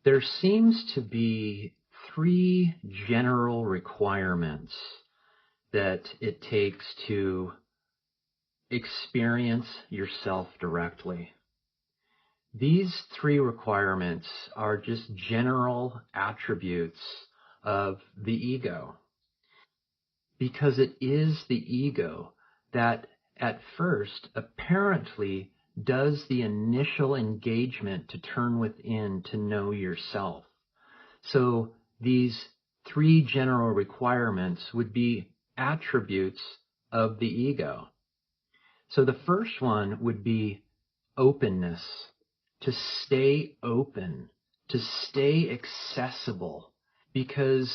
There seems to be three general requirements that it takes to experience yourself directly. These three requirements are just general attributes of the ego, because it is the ego that at first apparently does the initial engagement to turn within to know yourself. So these three general requirements would be attributes of the ego. So the first one would be openness, to stay open, to stay accessible, because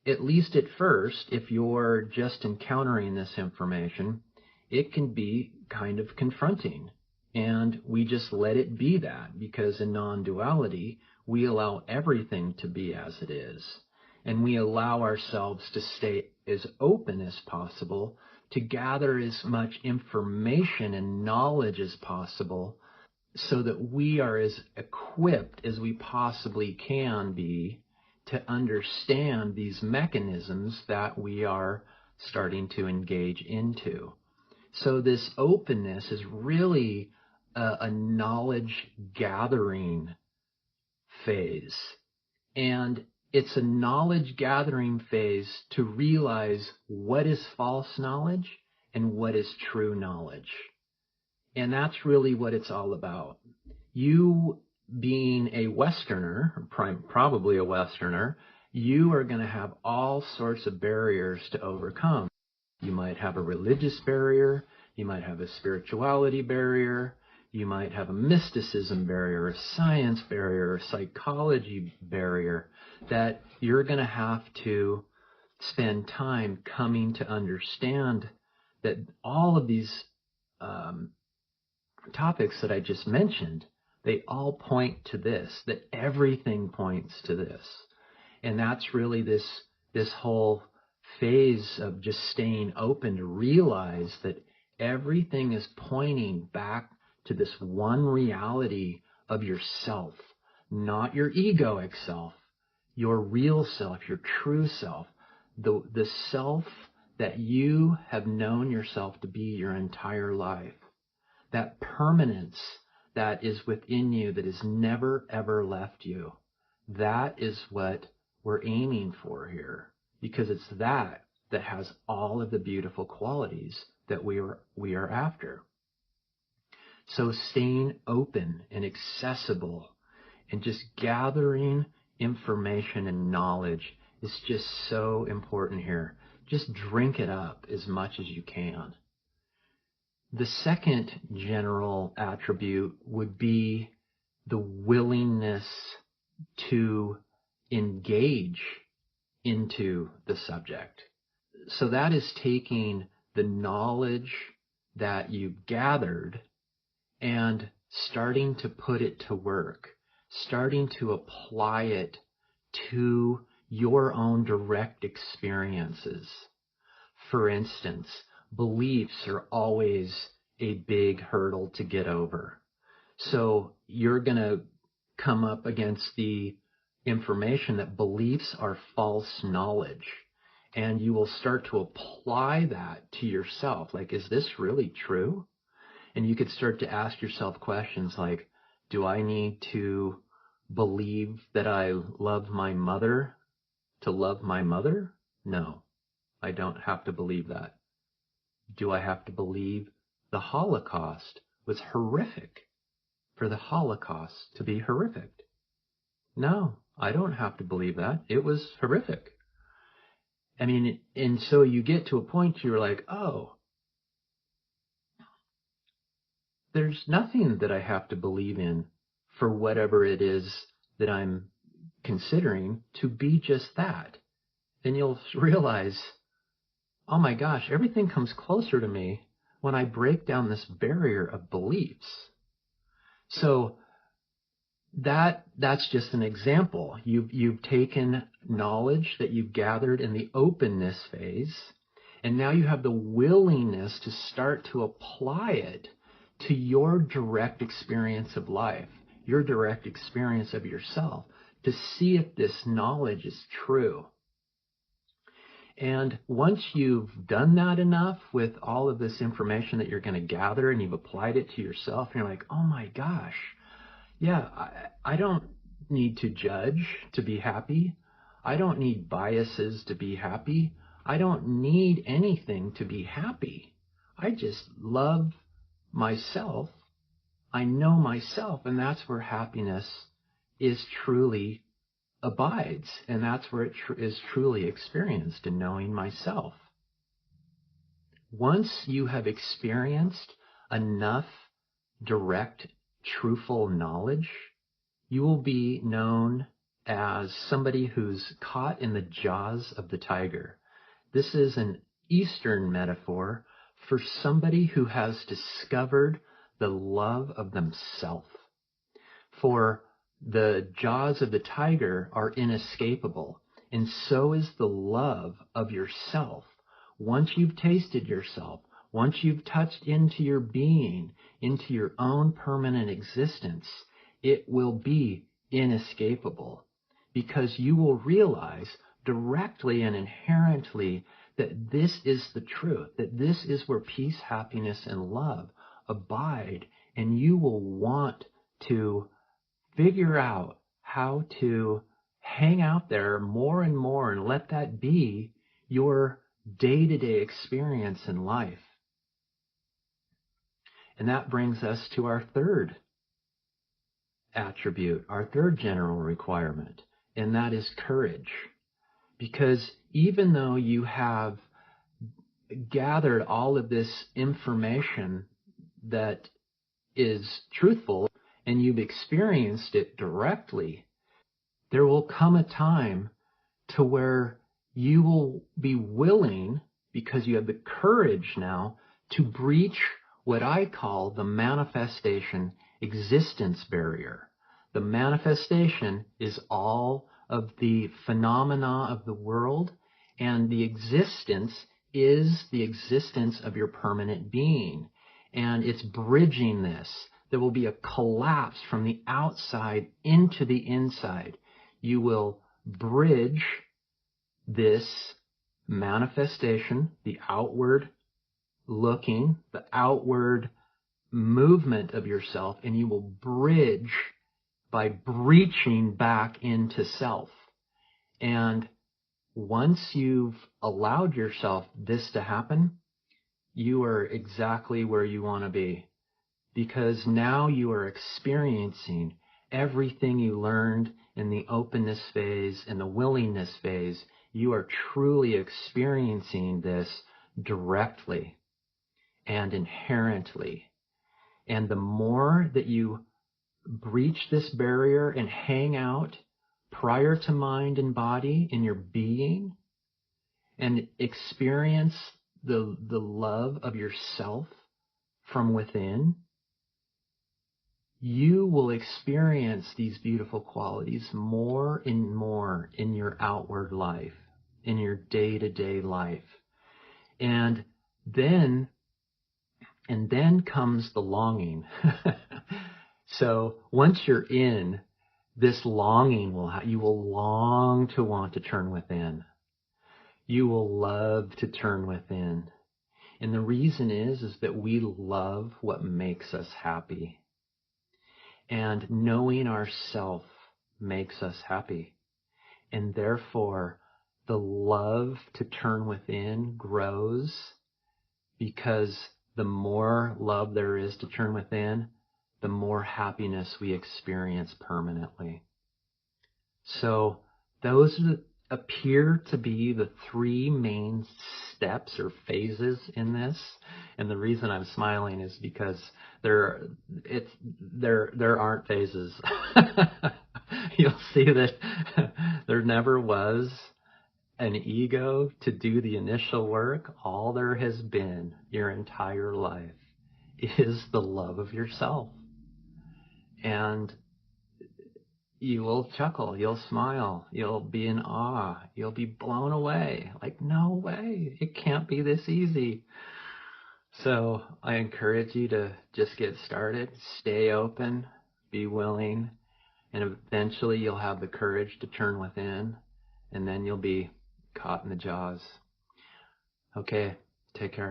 at least at first, if you're just encountering this information, it can be kind of confronting. And we just let it be that, because in non-duality, we allow everything to be as it is. And we allow ourselves to stay as open as possible, to gather as much information and knowledge as possible, so that we are as equipped as we possibly can be to understand these mechanisms that we are starting to engage into. So this openness is really a knowledge gathering phase. And it's a knowledge gathering phase to realize what is false knowledge and what is true knowledge. And that's really what it's all about. You being a Westerner, probably a Westerner, you are going to have all sorts of barriers to overcome. You might have a religious barrier, you might have a spirituality barrier, you might have a mysticism barrier, a science barrier, a psychology barrier that you're going to have to spend time coming to understand that all of these topics that I just mentioned, they all point to this, that everything points to this. And that's really this whole phase of just staying open to realize that everything is pointing back to this one reality of yourself, not your egoic self, your real self, your true self, the self that you have known yourself to be your entire life. That permanence that is within you that has never, ever left you. That is what we're aiming for here, because it's that has all of the beautiful qualities that we are after. So staying open and accessible and just gathering information and knowledge is just so important here. Just drink it up as much as you can. The second general attribute would be the willingness to engage into the subject. So that is taking the knowledge that you've gathered and starting to put it to work, starting to apply it to your own direct experiences. For instance, beliefs are always a big hurdle to get over. So you're going to come up against the information that beliefs are false knowledge. And you will start to apply that to yourself. Like, is this really true? And you could start to ask yourself questions like, do I need to believe that I love my mother to love my mother? No, I don't have to believe that. Do I have to believe the Holocaust was horrific for the Holocaust to be horrific? No, I don't have to believe that. It was horrific. I mean, and so you get to a point you're like, oh, there's nothing that I have to believe in for whatever it is that I'm considering to be just that. And you'll realize, oh my gosh, everything comes closer to me when I break down this barrier of beliefs. So that's just an example. You've taken knowledge that you've gathered in the openness phase, and now you have the willingness to start to apply it to your direct experience of life, your direct experience of yourself, to see if this knowledge is true. And once you've done that enough with all of this information that you're going to gather, and you've applied it to yourself, and you're like, oh my gosh, yeah, I don't need to judge to be happy. I don't need biases to be happy. I don't need anything to be happy. I just love myself. I know myself, and that's where happiness is truly abides, and that's where it is truly experienced, in knowing myself. Once you have experienced enough direct, truthful knowledge, you will be known as somebody who's caught in the jaws of the tiger. This is an Eastern metaphor for somebody who has discovered the love of themselves. For the jaws of the tiger are inescapable, and so is the love of yourself. Once you've tasted yourself, once you've touched into your being, into your own permanent existence, it will be inescapable, because you will realize directly and inherently that this is the truth, that this is where peace, happiness, and love abide, and you will want to figure out how to hang out there more and more and let that be your day-to-day experience in life. And that brings us to our third attribute, our third general requirement, and that is courage. Because even though you have gathered all of this information that is truthful, and you've experienced it directly, there will come a time to where you will be willing, because you have the courage now, to breach what I call the manifestation existence barrier. The manifestation is all of the phenomena of the world, and the existence is the existence of your permanent being. And it's bridging this. There will be a collapse from the outside into the inside. You will bridge this manifestation, the outward looking, the outward movement of yourself, and you will bridge by breaching back into self. And once you've allowed yourself this to happen, you are exactly where you want to be. Because now you are experiencing everything you learned in the openness phase and the willingness phase. You are truly experiencing this directly and inherently. And the more that you breach this barrier and hang out prior to mind and body in your being and experience the love of yourself from within, you will experience these beautiful qualities more and more in your outward life, in your day-to-day life. And then comes the longing. So once you're in, this longing you will long to want to turn within. You will love to turn within. And the reason is that we love what makes us happy. And knowing ourself makes us happy. And therefore, the love to turn within grows, because the more love there is to turn within, the more happiness we experience permanently. So those appear to be the three main steps or phases in this. And the reason I'm smiling is because there aren't phases. You'll see that there never was an ego to do the initial work. All there has been your entire life is the love of yourself. And you will chuckle, you'll smile, you'll be in awe, you'll be blown away. Like, no way, it can't be this easy. So I encourage you to just get started, stay open, be willing, And eventually you'll have the courage to turn within, and then you'll be caught in the jaws. Okay, take care.